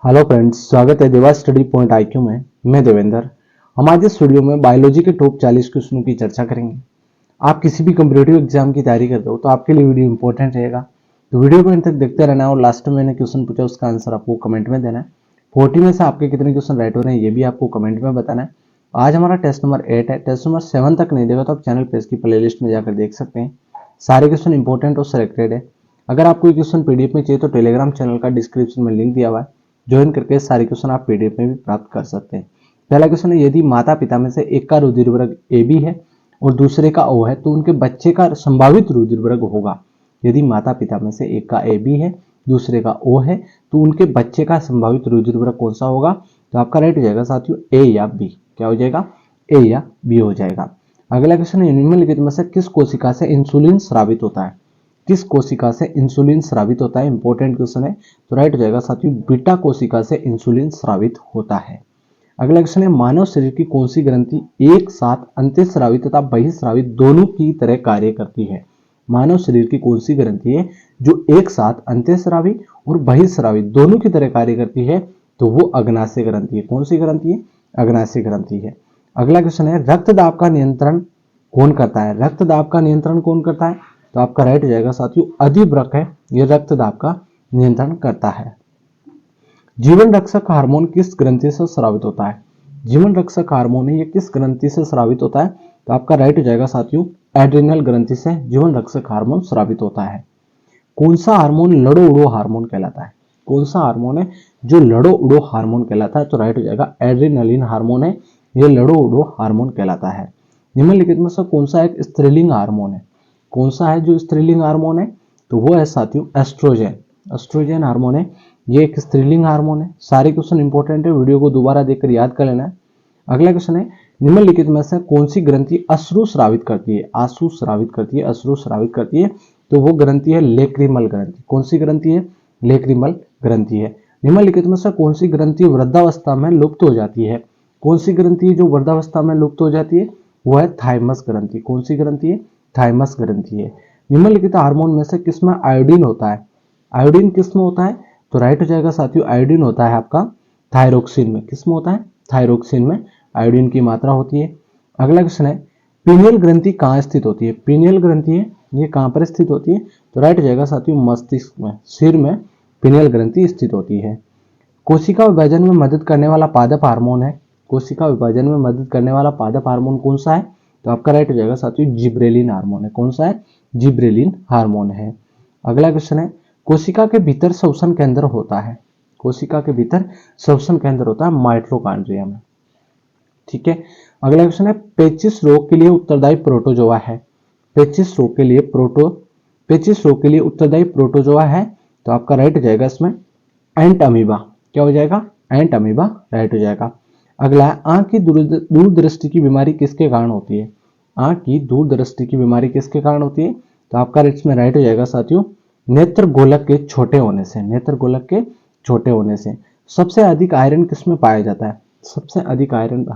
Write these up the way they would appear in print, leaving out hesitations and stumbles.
Hello friends, स्वागत है देवा स्टडी पॉइंट आईक्यू में। मैं देवेंद्र। हम आज इस वीडियो में बायोलॉजी के टॉप 40 क्वेश्चनों की चर्चा करेंगे। आप किसी भी कॉम्पिटिटिव एग्जाम की तैयारी करते हो तो आपके लिए वीडियो इंपॉर्टेंट रहेगा, तो वीडियो को अंत तक देखते रहना है। और लास्ट में मैंने क्वेश्चन पूछा, उसका आंसर आपको कमेंट में देना है। 40 में से आपके कितने क्वेश्चन राइट हो रहे हैं ये भी आपको कमेंट में बताना है। आज हमारा टेस्ट नंबर 8 है। टेस्ट नंबर 7 तक नहीं देखा तो आप चैनल पे इसकी प्ले लिस्ट में जाकर देख सकते हैं। सारे क्वेश्चन इंपॉर्टेंट और सिलेक्टेड है। अगर आपको क्वेश्चन पीडीएफ में चाहिए तो टेलीग्राम चैनल का डिस्क्रिप्शन में लिंक दिया हुआ है, ज्वाइन करके सारे क्वेश्चन आप पीडीएफ में भी प्राप्त कर सकते हैं। पहला क्वेश्चन है, यदि माता पिता में से एक का रुधिर वर्ग ए बी है और दूसरे का ओ है तो उनके बच्चे का संभावित रुधिर वर्ग होगा। यदि माता पिता में से एक का ए बी है, दूसरे का ओ है, तो उनके बच्चे का संभावित रुधिर वर्ग कौन सा होगा? तो आपका राइट हो जाएगा साथियों ए या बी। क्या हो जाएगा? ए या बी हो जाएगा। अगला क्वेश्चन है, निम्नलिखित में से किस कोशिका से इंसुलिन स्रावित होता है? किस कोशिका से इंसुलिन स्रावित होता है? इंपॉर्टेंट क्वेश्चन है, तो राइट हो जाएगा साथियों बीटा कोशिका से इंसुलिन स्रावित होता है। अगला क्वेश्चन है, मानव शरीर की कौन सी ग्रंथि एक साथ अंतःस्रावी तथा बहिस्रावी दोनों की तरह कार्य करती है? मानव शरीर की कौन सी ग्रंथि है जो एक साथ अंतःस्रावी और बहिस्रावी दोनों की तरह कार्य करती है? तो वो अग्नाशय ग्रंथि है। कौन सी ग्रंथि है? अग्नाशय ग्रंथि है। अगला क्वेश्चन है, रक्तदाब का नियंत्रण कौन करता है? रक्तदाब का नियंत्रण कौन करता है? तो आपका राइट हो जाएगा साथियों अधिवृक्क है, यह रक्तदाब का नियंत्रण करता है। जीवन रक्षक हार्मोन किस ग्रंथि से स्रावित होता है? जीवन रक्षक हार्मोन है, ये किस ग्रंथि से स्रावित होता है? तो आपका राइट हो जाएगा साथियों एड्रिनल ग्रंथि से जीवन रक्षक हार्मोन स्रावित होता है। कौन सा हार्मोन लड़ो उड़ो हार्मोन कहलाता है? कौन सा हार्मोन है जो लड़ो उड़ो हार्मोन कहलाता है? तो राइट हो जाएगा एड्रेनालिन हार्मोन है, यह लड़ो उड़ो हार्मोन कहलाता है। निम्नलिखित में से कौन सा एक स्त्रीलिंग हार्मोन है? कौन सा है जो स्त्रीलिंग हार्मोन है? तो वो है साथियों एस्ट्रोजन। एस्ट्रोजन हार्मोन है, ये एक स्त्रीलिंग हार्मोन है। सारे क्वेश्चन इंपॉर्टेंट है, वीडियो को दोबारा देखकर याद कर लेना है। अगला क्वेश्चन है, निम्नलिखित में से कौन सी ग्रंथि अश्रु स्रावित करती है? आंसू स्रावित करती है, अश्रु स्रावित करती है, तो वो ग्रंथि है लेक्रिमल ग्रंथि। कौन सी ग्रंथि है? लेक्रिमल ग्रंथि है। निम्नलिखित में से कौन सी ग्रंथि वृद्धावस्था में लुप्त हो जाती है? कौन सी ग्रंथि जो वृद्धावस्था में लुप्त हो जाती है? वो है थाइमस ग्रंथि। कौन सी ग्रंथि है? थाइमस ग्रंथि है। निम्नलिखित हार्मोन में से किसमें आयोडीन होता है? आयोडीन किसमें होता है? तो राइट हो जाएगा साथियों आयोडीन होता है आपका थायरोक्सिन में। किसमें होता है? थायरोक्सिन में आयोडीन की मात्रा होती है। अगला क्वेश्चन है, पीनियल ग्रंथि कहाँ स्थित होती है? पीनियल ग्रंथि है, ये कहाँ पर स्थित होती है? तो राइट हो जाएगा साथियों मस्तिष्क में, सिर में पीनियल ग्रंथि स्थित होती है। कोशिका विभाजन में मदद करने वाला पादप हार्मोन है। कोशिका विभाजन में मदद करने वाला पादप हार्मोन कौन सा है? तो आपका राइट हो जाएगा साथियों जिब्रेलिन हार्मोन है। कौन सा है? जिब्रेलिन हार्मोन है। अगला क्वेश्चन है, कोशिका के भीतर श्वसन केंद्र होता है। कोशिका के भीतर श्वसन केंद्र होता है माइटोकॉन्ड्रिया में। ठीक है। अगला क्वेश्चन है, पेचिस रोग के लिए उत्तरदायी प्रोटोजोआ है। पेचिस रोग के लिए उत्तरदायी प्रोटोजोआ है, तो आपका राइट हो जाएगा इसमें एंट अमीबा। क्या हो जाएगा? एंट अमीबा राइट हो जाएगा। अगला है, आंख की दूरदृष्टि की बीमारी किसके कारण होती है? आंख की दूरदृष्टि की बीमारी किसके कारण होती है? तो आपका इसमें राइट हो जाएगा साथियों नेत्र गोलक के छोटे होने से। नेत्र गोलक के छोटे होने से। सबसे अधिक आयरन किसमें पाया जाता है? सबसे अधिक आयरन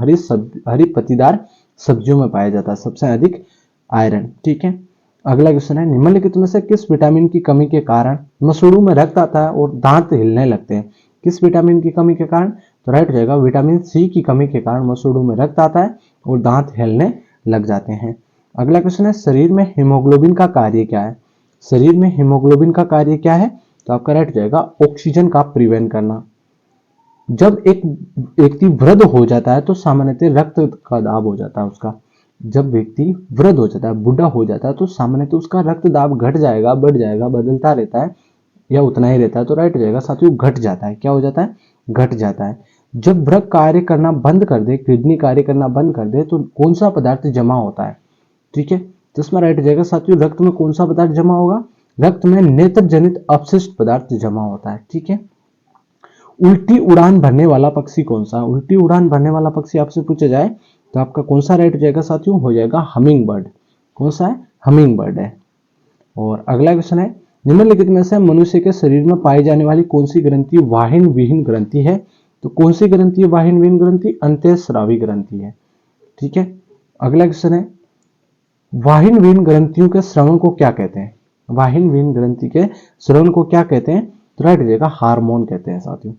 हरी पत्तीदार सब्जियों में पाया जाता है, सबसे अधिक आयरन। ठीक है। अगला क्वेश्चन है, निम्नलिखित में से किस विटामिन की कमी के कारण मसूड़ों में रक्त आता है और दांत हिलने लगते हैं? किस विटामिन की कमी के कारण? तो राइट हो जाएगा विटामिन सी की कमी के कारण मसूड़ों में रक्त आता है और दांत हिलने लग जाते हैं। अगला क्वेश्चन है, शरीर में हीमोग्लोबिन का कार्य क्या है? शरीर में हीमोग्लोबिन का कार्य क्या है? तो आपका राइट हो जाएगा ऑक्सीजन का परिवहन करना। जब एक व्यक्ति वृद्ध हो जाता है तो सामान्यतः रक्त का दाब हो जाता है उसका। जब व्यक्ति वृद्ध हो जाता है, बूढ़ा हो जाता है, तो सामान्यतः उसका रक्त दाब घट जाएगा, बढ़ जाएगा, बदलता रहता है या उतना ही रहता है। तो राइट हो जाएगा साथियों घट जाता है। क्या हो जाता है? घट जाता है। जब वृक्क कार्य करना बंद कर दे, किडनी कार्य करना बंद कर दे, तो कौन सा पदार्थ जमा होता है? ठीक है, तो इसमें राइट हो जाएगा साथियों रक्त में कौन सा पदार्थ जमा होगा? रक्त में नेत्र जनित अपशिष्ट पदार्थ जमा होता है। ठीक है। उल्टी उड़ान भरने वाला पक्षी कौन सा? उल्टी उड़ान भरने वाला पक्षी आपसे पूछा जाए तो आपका कौन सा राइट हो जाएगा साथियों? हो जाएगा हमिंग बर्ड। कौन सा है? हमिंग बर्ड है। और अगला क्वेश्चन है, निम्नलिखित में से मनुष्य के शरीर में पाई जाने वाली कौन सी ग्रंथि वाहिन विहीन ग्रंथि है? तो कौन सी ग्रंथि है वाहिन विहीन ग्रंथि? अंतःस्रावी ग्रंथि है। ठीक है। अगला क्वेश्चन है, वाहिन विहीन ग्रंथियों के श्रवण को क्या कहते हैं? वाहिन विहीन ग्रंथि के श्रवण को क्या कहते हैं? तो राइट हो जाएगा हार्मोन कहते हैं साथियों।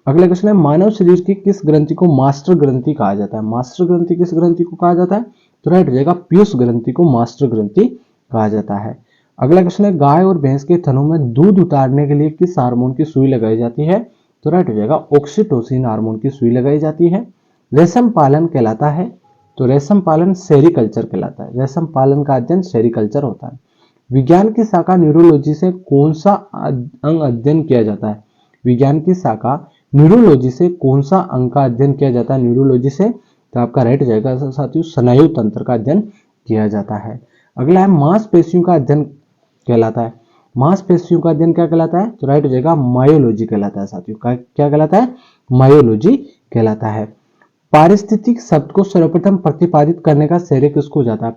अगला क्वेश्चन है मानव शरीर की किस ग्रंथि को मास्टर ग्रंथि कहा जाता है? मास्टर ग्रंथि किस ग्रंथि को कहा जाता है? तो राइट हो जाएगा पीयूष ग्रंथि को मास्टर ग्रंथि कहा जाता है। अगला क्वेश्चन है गाय और भैंस के थनों में दूध उतारने के लिए किस हार्मोन की सुई लगाई जाती है? तो राइट हो जाएगा ऑक्सीटोसिन हार्मोन की सुई लगाई जाती है। रेशम पालन कहलाता है? तो रेशम पालन सेरिकल्चर कहलाता है। रेशम पालन का अध्ययन सेरिकल्चर होता है। विज्ञान की शाखा न्यूरोलॉजी से कौन सा अंग अध्ययन किया जाता है? विज्ञान की शाखा न्यूरोलॉजी से कौन सा अंग का अध्ययन किया जाता है? न्यूरोलॉजी से तो आपका राइट हो जाएगा साथियों स्नायु तंत्र का अध्ययन किया जाता है। अगला है मांसपेशियों का अध्ययन कहलाता है। मांसपेशियों का अध्ययन क्या कहलाता है? तो राइट हो जाएगा मायोलॉजी कहलाता है साथियों। क्या कहलाता है? मायोलॉजी कहलाता है। पारिस्थितिक शब्द को सर्वप्रथम प्रतिपादित करने का श्रेय किसको जाता है?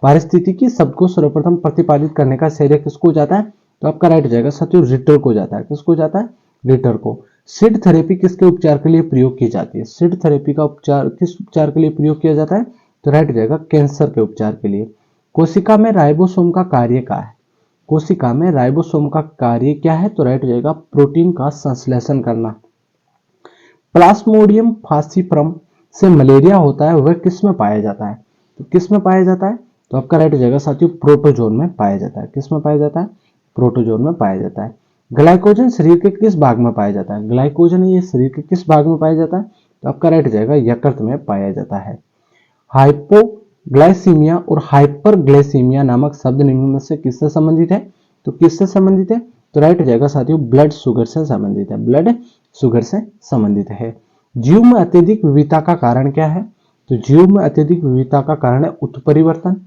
पारिस्थितिकी शब्द को सर्वप्रथम प्रतिपादित करने का श्रेय किसको जाता है? तो आपका राइट हो जाएगा साथियों रिटर को जाता है। किसको जाता है? रिटर को। सीड थेरेपी किसके उपचार के लिए प्रयोग की जाती है? सीड थेरेपी का उपचार किस उपचार के लिए प्रयोग किया जाता है? तो राइट हो जाएगा कैंसर के उपचार के लिए। कोशिका में राइबोसोम का कार्य क्या है? कोशिका में राइबोसोम का कार्य क्या है? तो राइट हो जाएगा प्रोटीन का संश्लेषण करना। प्लाज्मोडियम फाल्सिफरम से मलेरिया होता है वह किस में पाया जाता है? तो किस में पाया जाता है? तो आपका राइट हो जाएगा साथियों प्रोटोजोन में पाया जाता है। किस में पाया जाता है? प्रोटोजोन में पाया जाता है। ग्लाइकोजन शरीर के किस भाग में पाया जाता है? ग्लाइकोजन ये शरीर के किस भाग में पाया जाता है? तो आपका राइट हो जाएगा यकृत में पाया जाता है। हाइपोग्लाइसीमिया और हाइपरग्लाइसीमिया नामक शब्द निम्न में से किससे संबंधित है? तो किससे संबंधित है? तो राइट हो जाएगा साथियों ब्लड शुगर से संबंधित है। ब्लड शुगर से संबंधित है। जीव में अत्यधिक विविधता का कारण क्या है? तो जीव में अत्यधिक विविधता का कारण है उत्परिवर्तन।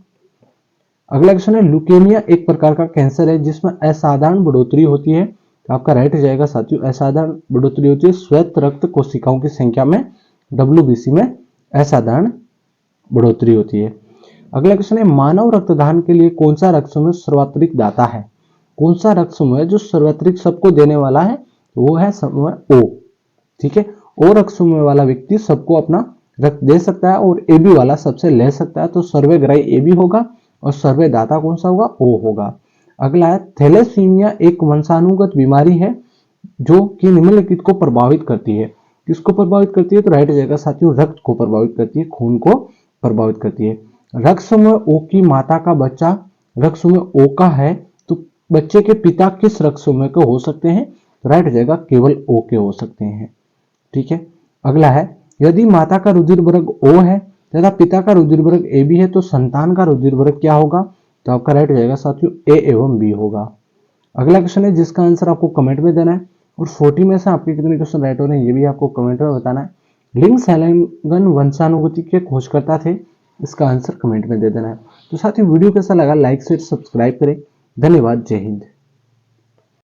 अगला क्वेश्चन है ल्यूकेमिया एक प्रकार का कैंसर है जिसमें असाधारण बढ़ोतरी होती है। तो आपका राइट हो जाएगा साथियों असाधारण बढ़ोतरी होती है श्वेत रक्त कोशिकाओं की संख्या में WBC में असाधारण बढ़ोतरी होती है। अगला क्वेश्चन है मानव रक्तदान के लिए कौन सा रक्त समूह सर्वाधिक दाता है? कौन सा रक्त समूह है जो सर्वाधिक सबको देने वाला है? वो है समूह O। ठीक है, O रक्त समूह वाला व्यक्ति सबको अपना रक्त दे सकता है और AB वाला सबसे ले सकता है। तो सर्वेग्राही AB होगा और सर्वेदाता कौन सा होगा? O होगा। अगला है थैलेसीमिया एक वंशानुगत बीमारी है जो कि निम्नलिखित को प्रभावित करती है। किसको प्रभावित करती है? तो राइट हो जाएगा साथियों रक्त को प्रभावित करती है, खून को प्रभावित करती है। रक्त समूह O की माता का बच्चा रक्त समूह O का है तो बच्चे के पिता किस रक्त समूह के हो सकते हैं? तो राइट हो जाएगा केवल O के हो सकते हैं। ठीक है, अगला है यदि माता का रुधिर वर्ग O है तथा पिता का रुधिर वर्ग AB है तो संतान का रुधिर वर्ग क्या होगा? तो आपका राइट हो जाएगा साथियों A एवं B होगा। अगला क्वेश्चन है जिसका आंसर आपको कमेंट में देना है और 40 में से आपके कितने क्वेश्चन राइट हो रहे हैं ये भी आपको कमेंट में बताना है। लिंक्स हैलगन वंशानुगति के खोजकर्ता थे, इसका आंसर कमेंट में दे देना है। तो साथियों वीडियो कैसा लगा लाइक शेयर सब्सक्राइब करें। धन्यवाद, जय हिंद।